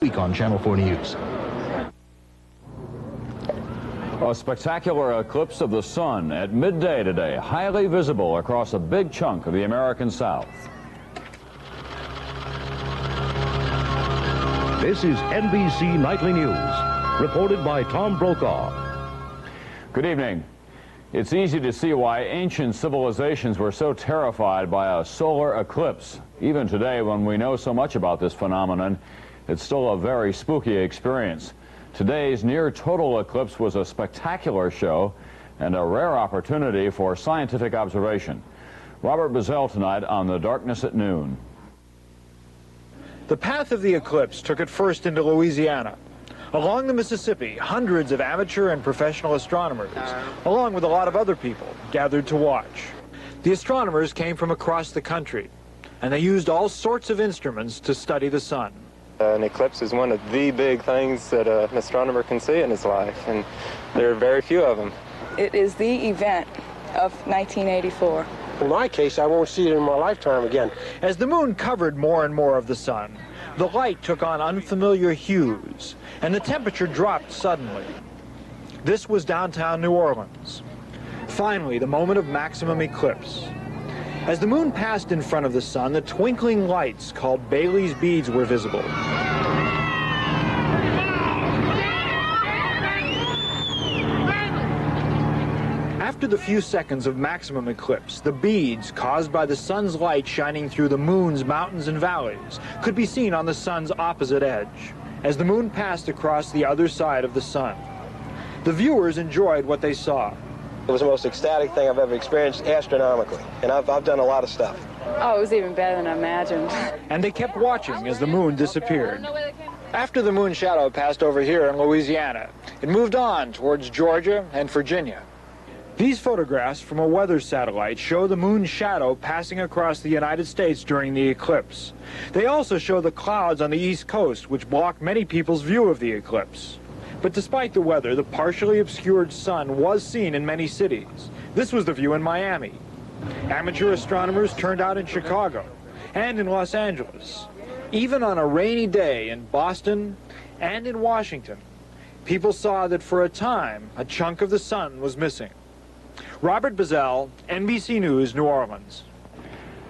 Week on Channel 4 News. A spectacular eclipse of the sun at midday today, highly visible across a big chunk of the American South. This is NBC Nightly News, reported by Tom Brokaw. Good evening. It's easy to see why ancient civilizations were so terrified by a solar eclipse. Even today, when we know so much about this phenomenon, it's still a very spooky experience. Today's near-total eclipse was a spectacular show and a rare opportunity for scientific observation. Robert Bazell tonight on The Darkness at Noon. The path of the eclipse took it first into Louisiana. Along the Mississippi, hundreds of amateur and professional astronomers, along with a lot of other people, gathered to watch. The astronomers came from across the country, and they used all sorts of instruments to study the sun. An eclipse is one of the big things that an astronomer can see in his life, and there are very few of them. It is the event of 1984. In my case, I won't see it in my lifetime again. As the moon covered more and more of the sun, the light took on unfamiliar hues, and the temperature dropped suddenly. This was downtown New Orleans. Finally, the moment of maximum eclipse. As the moon passed in front of the sun, the twinkling lights called Bailey's beads were visible. After the few seconds of maximum eclipse, the beads caused by the sun's light shining through the moon's mountains and valleys could be seen on the sun's opposite edge, as the moon passed across the other side of the sun. The viewers enjoyed what they saw. It was the most ecstatic thing I've ever experienced astronomically, and I've done a lot of stuff. Oh, it was even better than I imagined. And they kept watching as the moon disappeared. After the moon shadow passed over here in Louisiana, it moved on towards Georgia and Virginia. These photographs from a weather satellite show the moon's shadow passing across the United States during the eclipse. They also show the clouds on the East Coast, which blocked many people's view of the eclipse. But despite the weather, the partially obscured sun was seen in many cities. This was the view in Miami. Amateur astronomers turned out in Chicago and in Los Angeles. Even on a rainy day in Boston and in Washington, people saw that for a time, a chunk of the sun was missing. Robert Bazell, NBC News, New Orleans.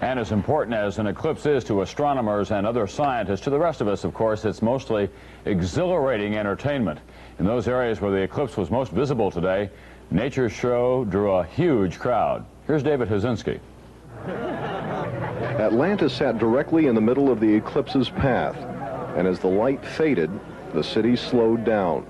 And as important as an eclipse is to astronomers and other scientists, to the rest of us, of course, it's mostly exhilarating entertainment. In those areas where the eclipse was most visible today, Nature's show drew a huge crowd. Here's David Hazinski. Atlanta sat directly in the middle of the eclipse's path, and as the light faded, the city slowed down.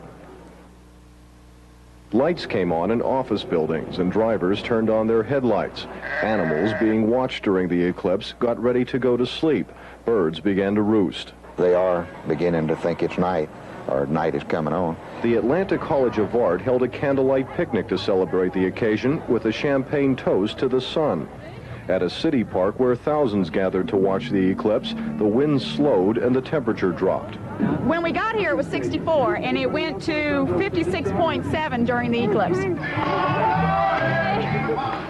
Lights came on in office buildings, and drivers turned on their headlights. Animals being watched during the eclipse got ready to go to sleep. Birds began to roost. They are beginning to think it's night, or night is coming on. The Atlanta College of Art held a candlelight picnic to celebrate the occasion with a champagne toast to the sun. At a city park where thousands gathered to watch the eclipse, the wind slowed and the temperature dropped. When we got here, it was 64, and it went to 56.7 during the eclipse.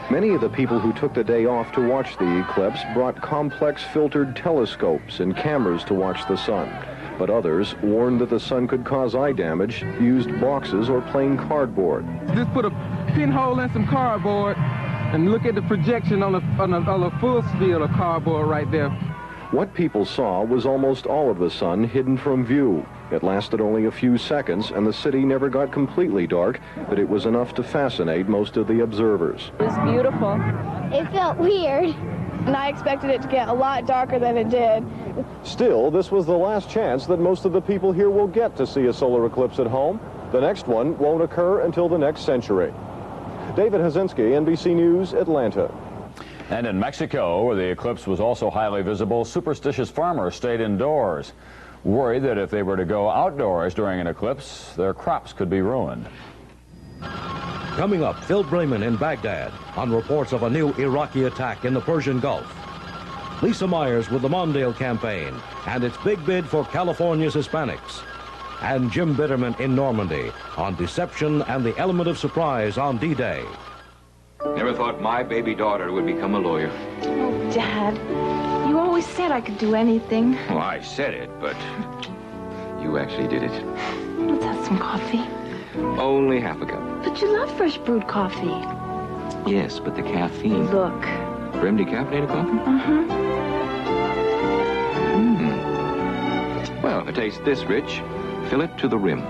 Many of the people who took the day off to watch the eclipse brought complex filtered telescopes and cameras to watch the sun. But others, warned that the sun could cause eye damage, used boxes or plain cardboard. Just put a pinhole in some cardboard and look at the projection on a full steel of cardboard right there. What people saw was almost all of the sun hidden from view. It lasted only a few seconds, and the city never got completely dark, but it was enough to fascinate most of the observers. It was beautiful. It felt weird, and I expected it to get a lot darker than it did. Still, this was the last chance that most of the people here will get to see a solar eclipse at home. The next one won't occur until the next century. David Hazinski, NBC News, Atlanta. And in Mexico, where the eclipse was also highly visible, superstitious farmers stayed indoors, worried that if they were to go outdoors during an eclipse, their crops could be ruined. Coming up, Phil Bremen in Baghdad on reports of a new Iraqi attack in the Persian Gulf. Lisa Myers with the Mondale campaign and its big bid for California's Hispanics. And Jim Bitterman in Normandy on deception and the element of surprise on D-Day. Never thought my baby daughter would become a lawyer. Oh, Dad, you always said I could do anything. Well, I said it, but You actually did it. Let's have some coffee. Only half a cup. But you love fresh brewed coffee. Yes, but the caffeine. Look. Brim decaffeinated coffee? Well, if it tastes this rich, fill it to the rim.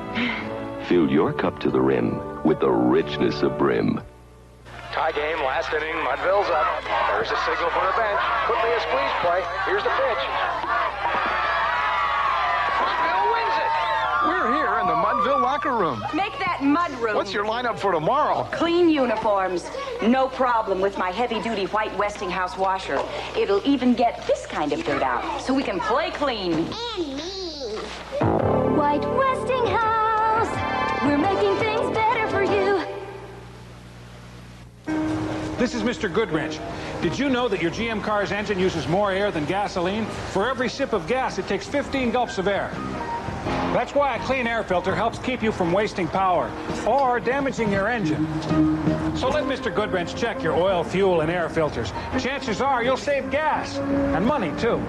Fill your cup to the rim with the richness of Brim. Tie game, last inning, Mudville's up. There's a signal for the bench. Could be a squeeze play. Here's the pitch. Mudville wins it. We're here in the Mudville locker room. Make that mud room. What's your lineup for tomorrow? Clean uniforms. No problem with my heavy-duty white Westinghouse washer. It'll even get this kind of dirt out, so we can play clean. And me. White Westinghouse. We're making things better for you. This is Mr. Goodwrench. Did you know that your GM car's engine uses more air than gasoline? For every sip of gas, it takes 15 gulps of air. That's why a clean air filter helps keep you from wasting power or damaging your engine. So let Mr. Goodwrench check your oil, fuel, and air filters. Chances are you'll save gas and money, too.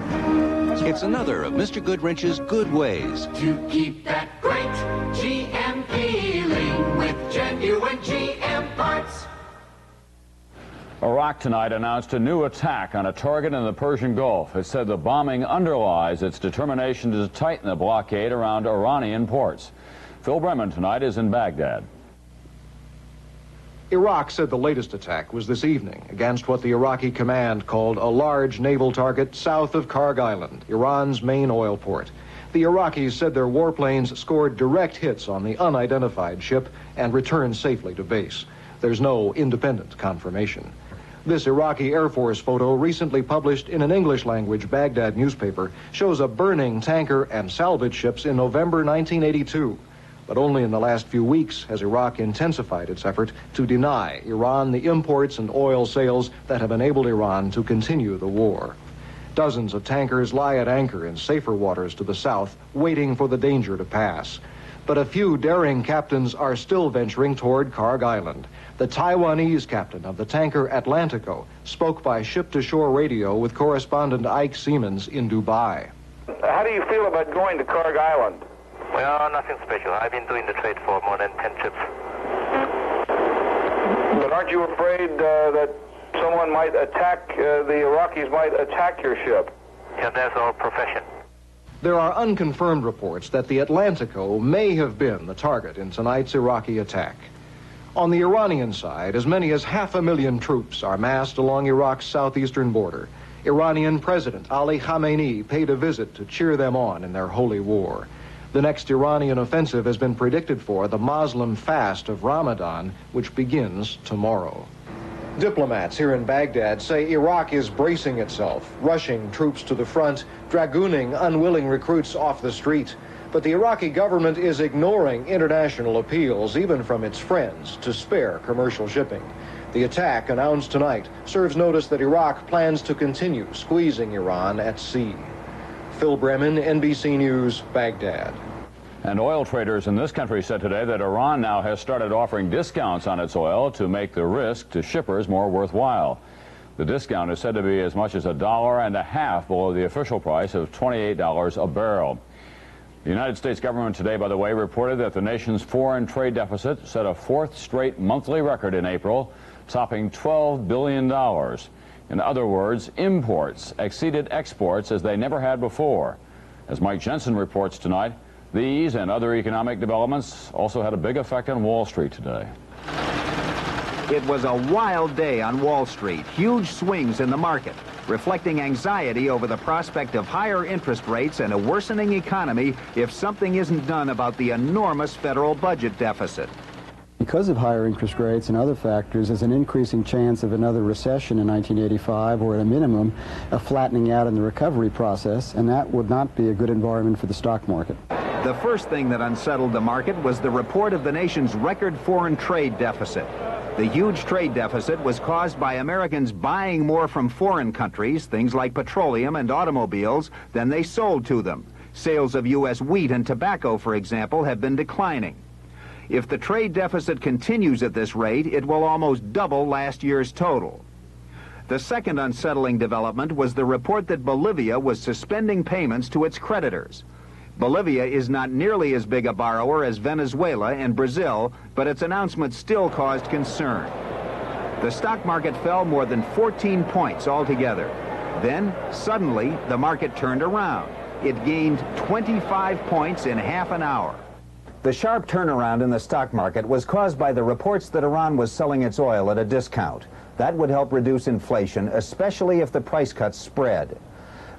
It's another of Mr. Goodwrench's good ways. To keep that great GM feeling with genuine GM parts. Iraq tonight announced a new attack on a target in the Persian Gulf. It said the bombing underlies its determination to tighten the blockade around Iranian ports. Phil Bremen tonight is in Baghdad. Iraq said the latest attack was this evening against what the Iraqi command called a large naval target south of Karg Island, Iran's main oil port. The Iraqis said their warplanes scored direct hits on the unidentified ship and returned safely to base. There's no independent confirmation. This Iraqi Air Force photo, recently published in an English-language Baghdad newspaper, shows a burning tanker and salvage ships in November 1982. But only in the last few weeks has Iraq intensified its effort to deny Iran the imports and oil sales that have enabled Iran to continue the war. Dozens of tankers lie at anchor in safer waters to the south, waiting for the danger to pass. But a few daring captains are still venturing toward Karg Island. The Taiwanese captain of the tanker Atlantico spoke by ship-to-shore radio with correspondent Ike Siemens in Dubai. How do you feel about going to Karg Island? Well, nothing special. I've been doing the trade for more than 10 trips. But aren't you afraid that someone might attack, the Iraqis might attack your ship? Yeah, that's our profession. There are unconfirmed reports that the Atlantico may have been the target in tonight's Iraqi attack. On the Iranian side, as many as 500,000 troops are massed along Iraq's southeastern border. Iranian President Ali Khamenei paid a visit to cheer them on in their holy war. The next Iranian offensive has been predicted for the Muslim fast of Ramadan, which begins tomorrow. Diplomats here in Baghdad say Iraq is bracing itself, rushing troops to the front, dragooning unwilling recruits off the street. But the Iraqi government is ignoring international appeals, even from its friends, to spare commercial shipping. The attack, announced tonight, serves notice that Iraq plans to continue squeezing Iran at sea. Phil Bremen, NBC News, Baghdad. And oil traders in this country said today that Iran now has started offering discounts on its oil to make the risk to shippers more worthwhile. The discount is said to be as much as $1.50 below the official price of $28 a barrel. The United States government today, by the way, reported that the nation's foreign trade deficit set a fourth straight monthly record in April, topping $12 billion. In other words, imports exceeded exports as they never had before. As Mike Jensen reports tonight, these and other economic developments also had a big effect on Wall Street today. It was a wild day on Wall Street. Huge swings in the market, reflecting anxiety over the prospect of higher interest rates and a worsening economy if something isn't done about the enormous federal budget deficit. Because of higher interest rates and other factors, there's an increasing chance of another recession in 1985, or at a minimum, a flattening out in the recovery process, and that would not be a good environment for the stock market. The first thing that unsettled the market was the report of the nation's record foreign trade deficit. The huge trade deficit was caused by Americans buying more from foreign countries, things like petroleum and automobiles, than they sold to them. Sales of U.S. wheat and tobacco, for example, have been declining. If the trade deficit continues at this rate, it will almost double last year's total. The second unsettling development was the report that Bolivia was suspending payments to its creditors. Bolivia is not nearly as big a borrower as Venezuela and Brazil, but its announcement still caused concern. The stock market fell more than 14 points altogether. Then, suddenly, the market turned around. It gained 25 points in half an hour. The sharp turnaround in the stock market was caused by the reports that Iran was selling its oil at a discount. That would help reduce inflation, especially if the price cuts spread.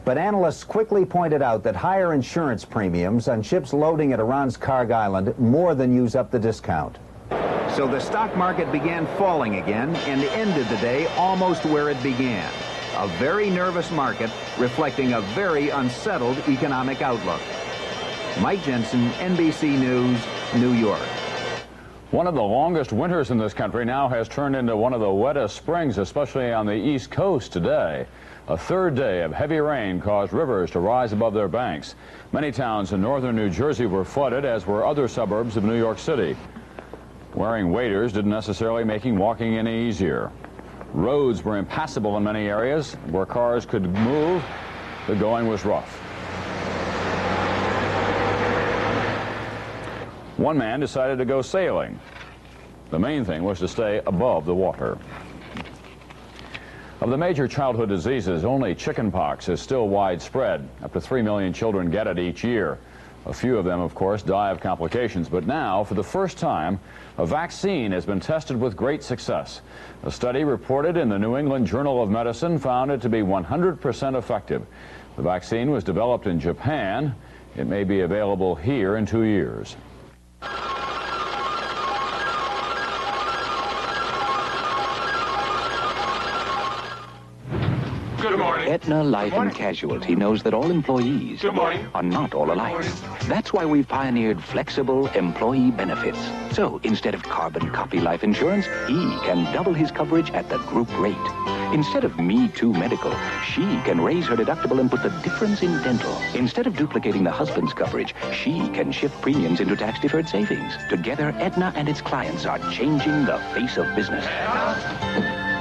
But analysts quickly pointed out that higher insurance premiums on ships loading at Iran's Karg Island more than use up the discount. So the stock market began falling again and ended the day almost where it began. A very nervous market reflecting a very unsettled economic outlook. Mike Jensen, NBC News, New York. One of the longest winters in this country now has turned into one of the wettest springs, especially on the East Coast today. A third day of heavy rain caused rivers to rise above their banks. Many towns in northern New Jersey were flooded, as were other suburbs of New York City. Wearing waders didn't necessarily make walking any easier. Roads were impassable in many areas. Where cars could move, the going was rough. One man decided to go sailing. The main thing was to stay above the water. Of the major childhood diseases, only chickenpox is still widespread. Up to 3 million children get it each year. A few of them, of course, die of complications. But now, for the first time, a vaccine has been tested with great success. A study reported in the New England Journal of Medicine found it to be 100% effective. The vaccine was developed in Japan. It may be available here in 2 years. Good morning. Aetna Life and Casualty knows that all employees are not all alike. That's why we pioneered flexible employee benefits. So instead of carbon copy life insurance, he can double his coverage at the group rate. Instead of Me Too Medical, she can raise her deductible and put the difference in dental. Instead of duplicating the husband's coverage, she can shift premiums into tax-deferred savings. Together, Aetna and its clients are changing the face of business.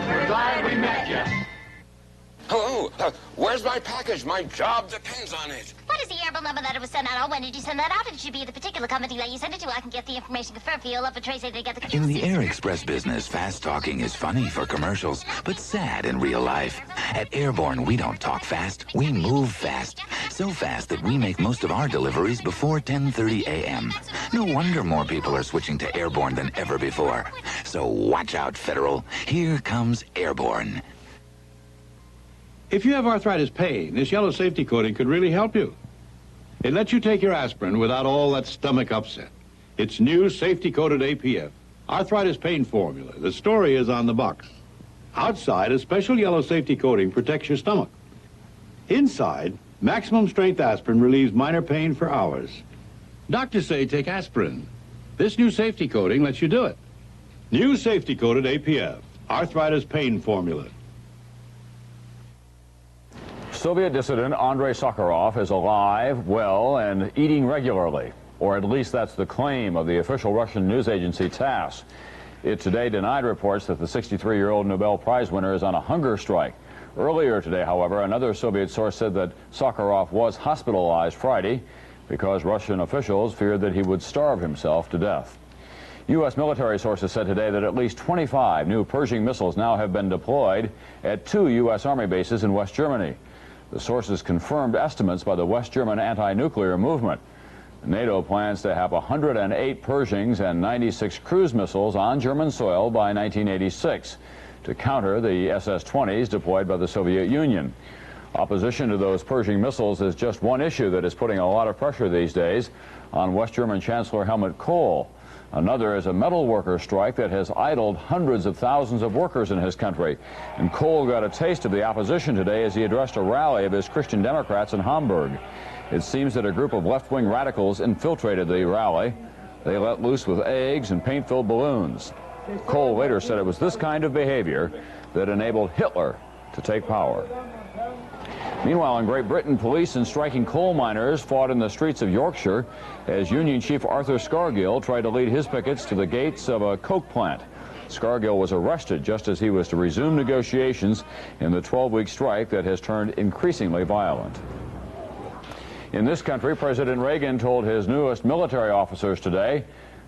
We're glad we met you. Hello, where's my package? My job depends on it. What is the airbill number that it was sent out on? When did you send that out? It should be the particular company that you sent it to. I can get the information confirmed for you. I'll up and trace it to get the... In the air express business, fast talking is funny for commercials, but sad in real life. At Airborne, we don't talk fast, we move fast. So fast that we make most of our deliveries before 10:30 a.m. No wonder more people are switching to Airborne than ever before. So watch out, Federal. Here comes Airborne. If you have arthritis pain, this yellow safety coating could really help you. It lets you take your aspirin without all that stomach upset. It's new safety-coated APF, arthritis pain formula. The story is on the box. Outside, a special yellow safety coating protects your stomach. Inside, maximum strength aspirin relieves minor pain for hours. Doctors say take aspirin. This new safety coating lets you do it. New safety-coated APF, arthritis pain formula. Soviet dissident Andrei Sakharov is alive, well, and eating regularly. Or at least that's the claim of the official Russian news agency TASS. It today denied reports that the 63-year-old Nobel Prize winner is on a hunger strike. Earlier today, however, another Soviet source said that Sakharov was hospitalized Friday because Russian officials feared that he would starve himself to death. U.S. military sources said today that at least 25 new Pershing missiles now have been deployed at 2 U.S. Army bases in West Germany. The sources confirmed estimates by the West German anti-nuclear movement. NATO plans to have 108 Pershings and 96 cruise missiles on German soil by 1986 to counter the SS-20s deployed by the Soviet Union. Opposition to those Pershing missiles is just one issue that is putting a lot of pressure these days on West German Chancellor Helmut Kohl. Another is a metal worker strike that has idled hundreds of thousands of workers in his country. And Kohl got a taste of the opposition today as he addressed a rally of his Christian Democrats in Hamburg. It seems that a group of left-wing radicals infiltrated the rally. They let loose with eggs and paint-filled balloons. Kohl later said it was this kind of behavior that enabled Hitler to take power. Meanwhile, in Great Britain, police and striking coal miners fought in the streets of Yorkshire as Union Chief Arthur Scargill tried to lead his pickets to the gates of a coke plant. Scargill was arrested just as he was to resume negotiations in the 12-week strike that has turned increasingly violent. In this country, President Reagan told his newest military officers today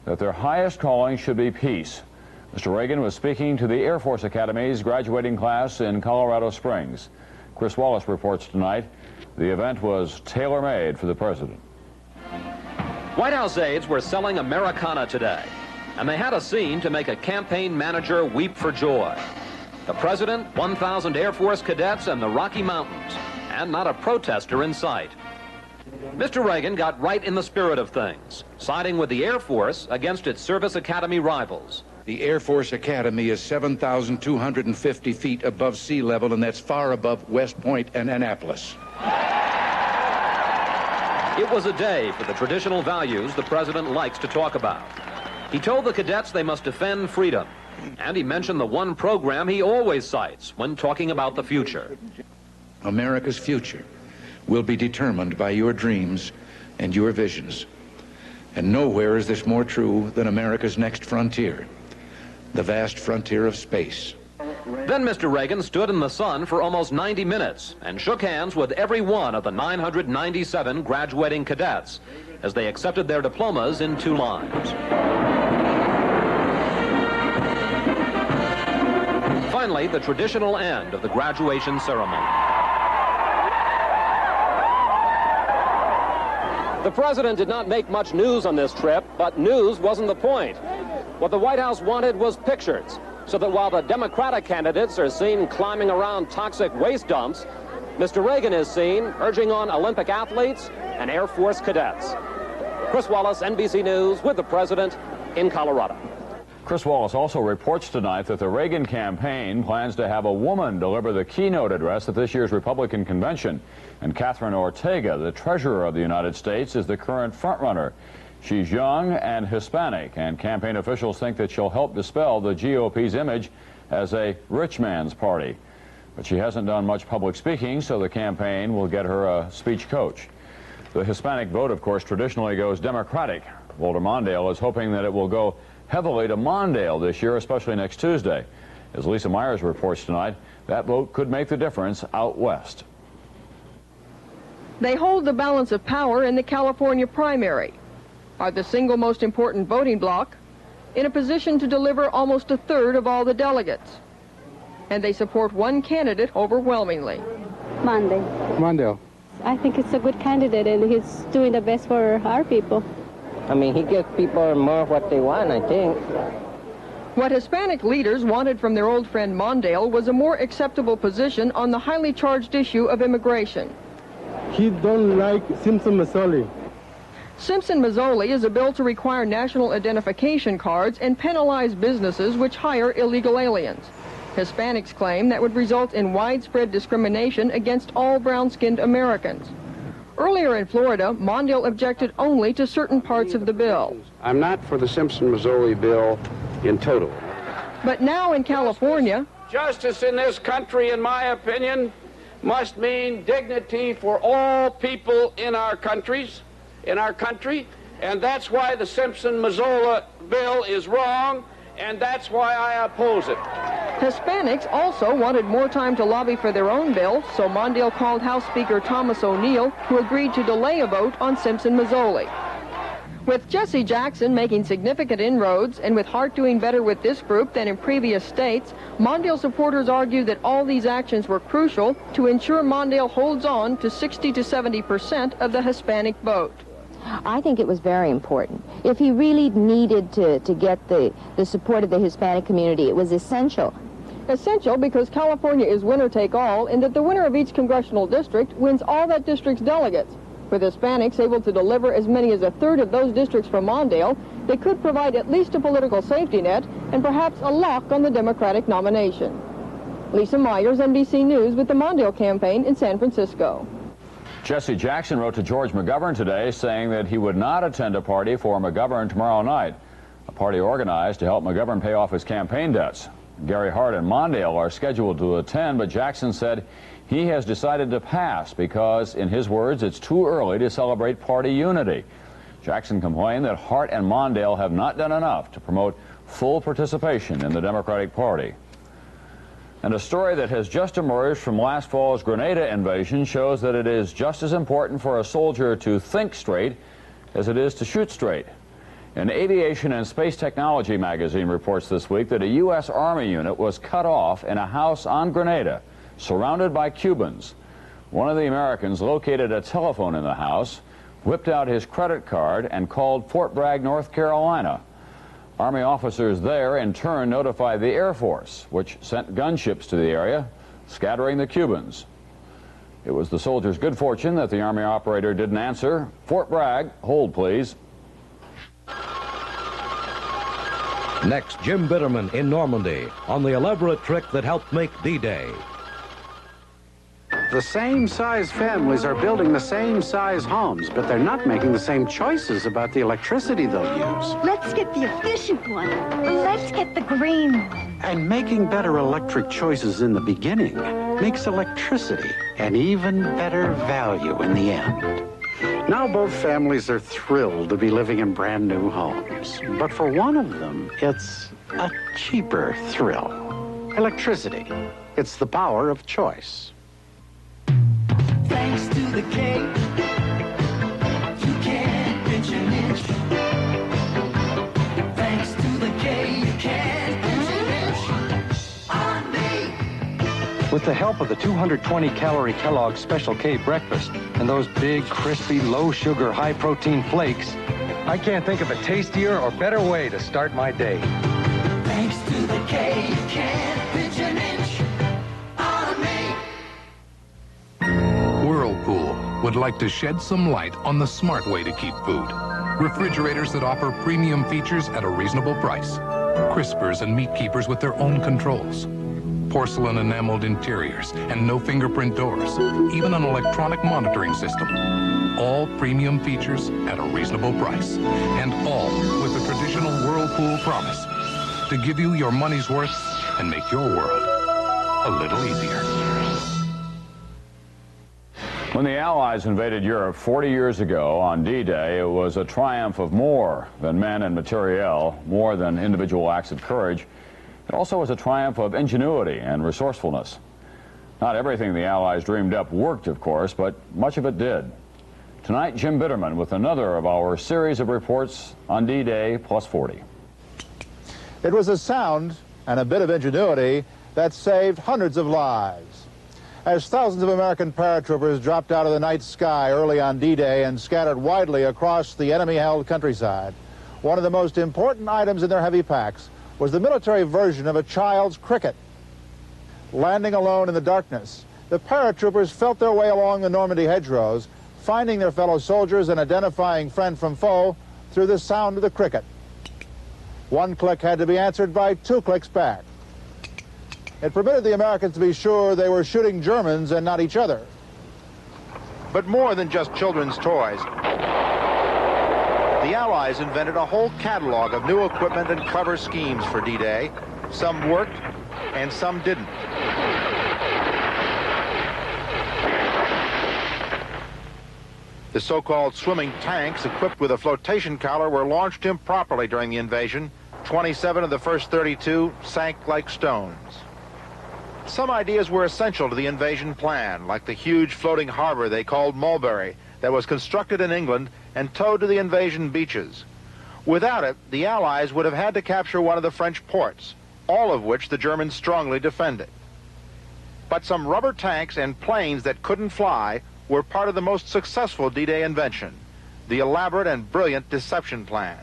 that their highest calling should be peace. Mr. Reagan was speaking to the Air Force Academy's graduating class in Colorado Springs. Chris Wallace reports tonight. The event was tailor-made for the president. White House aides were selling Americana today, and they had a scene to make a campaign manager weep for joy. The president, 1,000 Air Force cadets, and the Rocky Mountains, and not a protester in sight. Mr. Reagan got right in the spirit of things, siding with the Air Force against its Service Academy rivals. The Air Force Academy is 7,250 feet above sea level, and that's far above West Point and Annapolis. It was a day for the traditional values the president likes to talk about. He told the cadets they must defend freedom, and he mentioned the one program he always cites when talking about the future. America's future will be determined by your dreams and your visions. And nowhere is this more true than America's next frontier, the vast frontier of space. Then Mr. Reagan stood in the sun for almost 90 minutes and shook hands with every one of the 997 graduating cadets as they accepted their diplomas in 2 lines. Finally, the traditional end of the graduation ceremony. The president did not make much news on this trip, but news wasn't the point. What the White House wanted was pictures, so that while the Democratic candidates are seen climbing around toxic waste dumps, Mr. Reagan is seen urging on Olympic athletes and Air Force cadets. Chris Wallace, NBC News, with the president in Colorado. Chris Wallace also reports tonight that the Reagan campaign plans to have a woman deliver the keynote address at this year's Republican convention. And Catherine Ortega, the Treasurer of the United States, is the current frontrunner. She's young and Hispanic, and campaign officials think that she'll help dispel the GOP's image as a rich man's party. But she hasn't done much public speaking, so the campaign will get her a speech coach. The Hispanic vote, of course, traditionally goes Democratic. Walter Mondale is hoping that it will go heavily to Mondale this year, especially next Tuesday. As Lisa Myers reports tonight, that vote could make the difference out west. They hold the balance of power in the California primary, are the single most important voting bloc, in a position to deliver almost a third of all the delegates. And they support one candidate overwhelmingly. Mondale. I think it's a good candidate, and he's doing the best for our people. I mean, he gives people more what they want, I think. What Hispanic leaders wanted from their old friend Mondale was a more acceptable position on the highly charged issue of immigration. He don't like Simpson-Mazzoli. Simpson-Mazzoli is a bill to require national identification cards and penalize businesses which hire illegal aliens. Hispanics claim that would result in widespread discrimination against all brown-skinned Americans. Earlier in Florida, Mondale objected only to certain parts of the bill. I'm not for the Simpson-Mazzoli bill in total. But now in California, justice in this country, in my opinion, must mean dignity for all people in our country, and that's why the Simpson-Mazzoli bill is wrong, and that's why I oppose it. Hispanics also wanted more time to lobby for their own bill, so Mondale called House Speaker Thomas O'Neill, who agreed to delay a vote on Simpson-Mazzoli. With Jesse Jackson making significant inroads and with Hart doing better with this group than in previous states, Mondale supporters argue that all these actions were crucial to ensure Mondale holds on to 60 to 70% of the Hispanic vote. I think it was very important. If he really needed to get the support of the Hispanic community, it was essential. Essential because California is winner-take-all, and that the winner of each congressional district wins all that district's delegates. With Hispanics able to deliver as many as a third of those districts from Mondale, they could provide at least a political safety net and perhaps a lock on the Democratic nomination. Lisa Myers, NBC News, with the Mondale campaign in San Francisco. Jesse Jackson wrote to George McGovern today saying that he would not attend a party for McGovern tomorrow night, a party organized to help McGovern pay off his campaign debts. Gary Hart and Mondale are scheduled to attend, but Jackson said he has decided to pass because, in his words, it's too early to celebrate party unity. Jackson complained that Hart and Mondale have not done enough to promote full participation in the Democratic Party. And a story that has just emerged from last fall's Grenada invasion shows that it is just as important for a soldier to think straight as it is to shoot straight. An Aviation and Space Technology magazine reports this week that a U.S. Army unit was cut off in a house on Grenada, surrounded by Cubans. One of the Americans located a telephone in the house, whipped out his credit card, and called Fort Bragg, North Carolina. Army officers there in turn notified the Air Force, which sent gunships to the area, scattering the Cubans. It was the soldiers' good fortune that the Army operator didn't answer. Fort Bragg, hold please. Next, Jim Bitterman in Normandy on the elaborate trick that helped make D-Day. The same size families are building the same size homes, but they're not making the same choices about the electricity they'll use. Let's get the efficient one. Let's get the green one. And making better electric choices in the beginning makes electricity an even better value in the end. Now both families are thrilled to be living in brand new homes. But for one of them, it's a cheaper thrill. Electricity. It's the power of choice. Thanks to the K, you can't pinch an inch. Thanks to the K, you can't pinch an inch on me. With the help of the 220-calorie Kellogg's Special K breakfast and those big, crispy, low-sugar, high-protein flakes, I can't think of a tastier or better way to start my day. Thanks to the K, you can't pinch an inch on me. Whirlpool would like to shed some light on the smart way to keep food. Refrigerators that offer premium features at a reasonable price. Crispers and meat keepers with their own controls. Porcelain enameled interiors and no fingerprint doors. Even an electronic monitoring system. All premium features at a reasonable price. And all with the traditional Whirlpool promise to give you your money's worth and make your world a little easier. When the Allies invaded Europe 40 years ago on D-Day, it was a triumph of more than men and materiel, more than individual acts of courage. It also was a triumph of ingenuity and resourcefulness. Not everything the Allies dreamed up worked, of course, but much of it did. Tonight, Jim Bitterman with another of our series of reports on D-Day plus 40. It was a sound and a bit of ingenuity that saved hundreds of lives. As thousands of American paratroopers dropped out of the night sky early on D-Day and scattered widely across the enemy-held countryside, one of the most important items in their heavy packs was the military version of a child's cricket. Landing alone in the darkness, the paratroopers felt their way along the Normandy hedgerows, finding their fellow soldiers and identifying friend from foe through the sound of the cricket. One click had to be answered by 2 clicks back. It permitted the Americans to be sure they were shooting Germans and not each other. But more than just children's toys, the Allies invented a whole catalog of new equipment and clever schemes for D-Day. Some worked and some didn't. The so-called swimming tanks equipped with a flotation collar were launched improperly during the invasion. 27 of the first 32 sank like stones. Some ideas were essential to the invasion plan, like the huge floating harbor they called Mulberry that was constructed in England and towed to the invasion beaches. Without it, the Allies would have had to capture one of the French ports, all of which the Germans strongly defended. But some rubber tanks and planes that couldn't fly were part of the most successful D-Day invention, the elaborate and brilliant deception plan.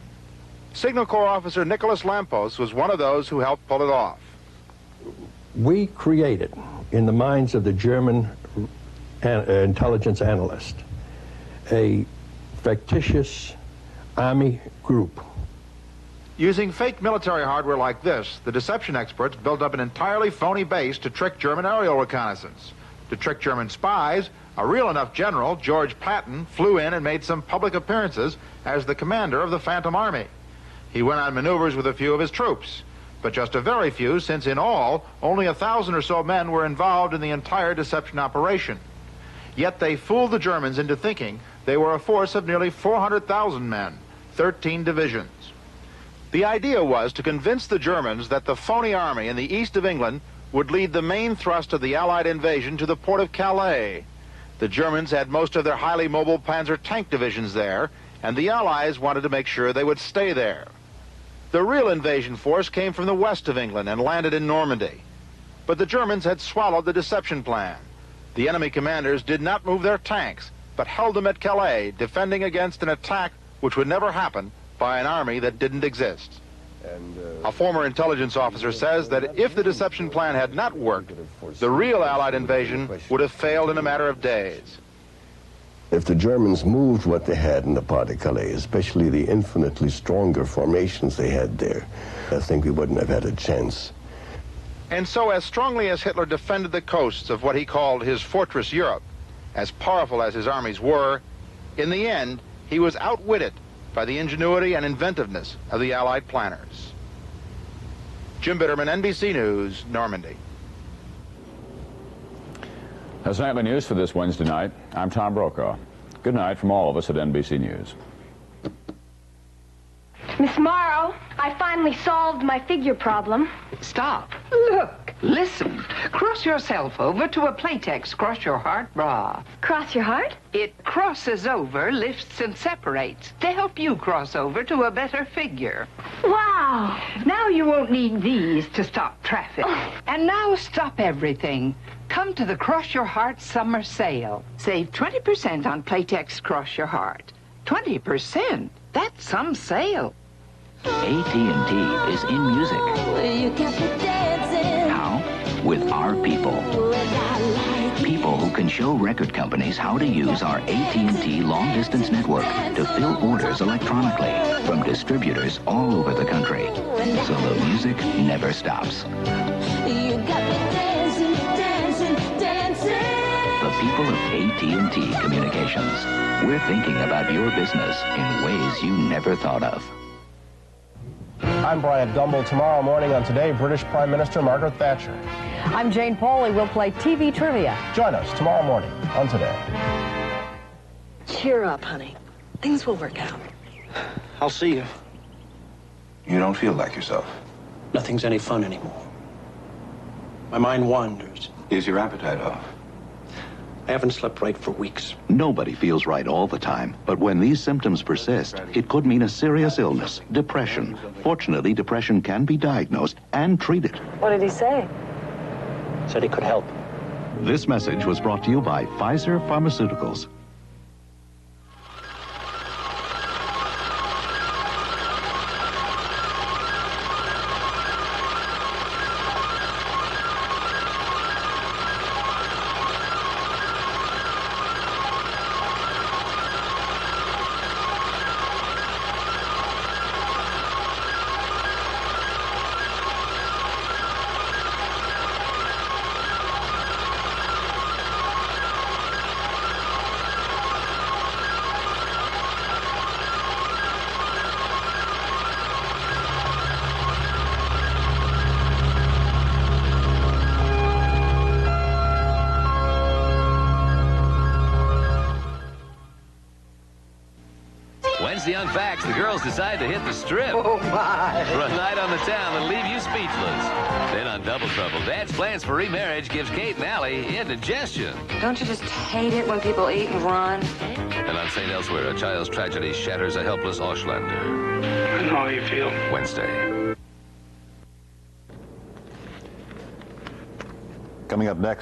Signal Corps officer Nicholas Lampos was one of those who helped pull it off. We created, in the minds of the German intelligence analyst, a fictitious army group. Using fake military hardware like this, the deception experts built up an entirely phony base to trick German aerial reconnaissance. To trick German spies, a real enough general, George Patton, flew in and made some public appearances as the commander of the Phantom Army. He went on maneuvers with a few of his troops, but just a very few, since in all, only 1,000 or so men were involved in the entire deception operation. Yet they fooled the Germans into thinking they were a force of nearly 400,000 men, 13 divisions. The idea was to convince the Germans that the phony army in the east of England would lead the main thrust of the Allied invasion to the port of Calais. The Germans had most of their highly mobile Panzer tank divisions there, and the Allies wanted to make sure they would stay there. The real invasion force came from the west of England and landed in Normandy. But the Germans had swallowed the deception plan. The enemy commanders did not move their tanks, but held them at Calais, defending against an attack which would never happen by an army that didn't exist. A former intelligence officer says that if the deception plan had not worked, the real Allied invasion would have failed in a matter of days. If the Germans moved what they had in the part of Calais, especially the infinitely stronger formations they had there, I think we wouldn't have had a chance. And so, as strongly as Hitler defended the coasts of what he called his fortress Europe, as powerful as his armies were, in the end, he was outwitted by the ingenuity and inventiveness of the Allied planners. Jim Bitterman, NBC News, Normandy. That's Nightly News for this Wednesday night. I'm Tom Brokaw. Good night from all of us at NBC News. Miss Morrow, I finally solved my figure problem. Stop. Look. Listen. Cross yourself over to a Playtex Cross Your Heart bra. Cross your heart? It crosses over, lifts, and separates to help you cross over to a better figure. Wow. Now you won't need these to stop traffic. And now stop everything. Come to the Cross Your Heart summer sale. Save 20% on Playtex Cross Your Heart. 20%? That's some sale. AT&T is in music. How? With our people. People who can show record companies how to use our AT&T long-distance network to fill orders electronically from distributors all over the country. So the music never stops. The people of AT&T Communications. We're thinking about your business in ways you never thought of. I'm Bryant Gumbel. Tomorrow morning on Today, British Prime Minister Margaret Thatcher. I'm Jane Pauley. We'll play TV trivia. Join us tomorrow morning on Today. Cheer up, honey. Things will work out. I'll see you. You don't feel like yourself. Nothing's any fun anymore. My mind wanders. Is your appetite off? I haven't slept right for weeks. Nobody feels right all the time, but when these symptoms persist, it could mean a serious illness, depression. Fortunately, depression can be diagnosed and treated. What did he say? Said he could help. This message was brought to you by Pfizer Pharmaceuticals. Wednesday on Facts, the girls decide to hit the strip. Oh, my. For a night on the town that'll leave you speechless. Then on Double Trouble, Dad's plans for remarriage gives Kate and Allie indigestion. Don't you just hate it when people eat and run? And on St. Elsewhere, a child's tragedy shatters a helpless Aushlander. I know how you feel. Wednesday. Coming up next.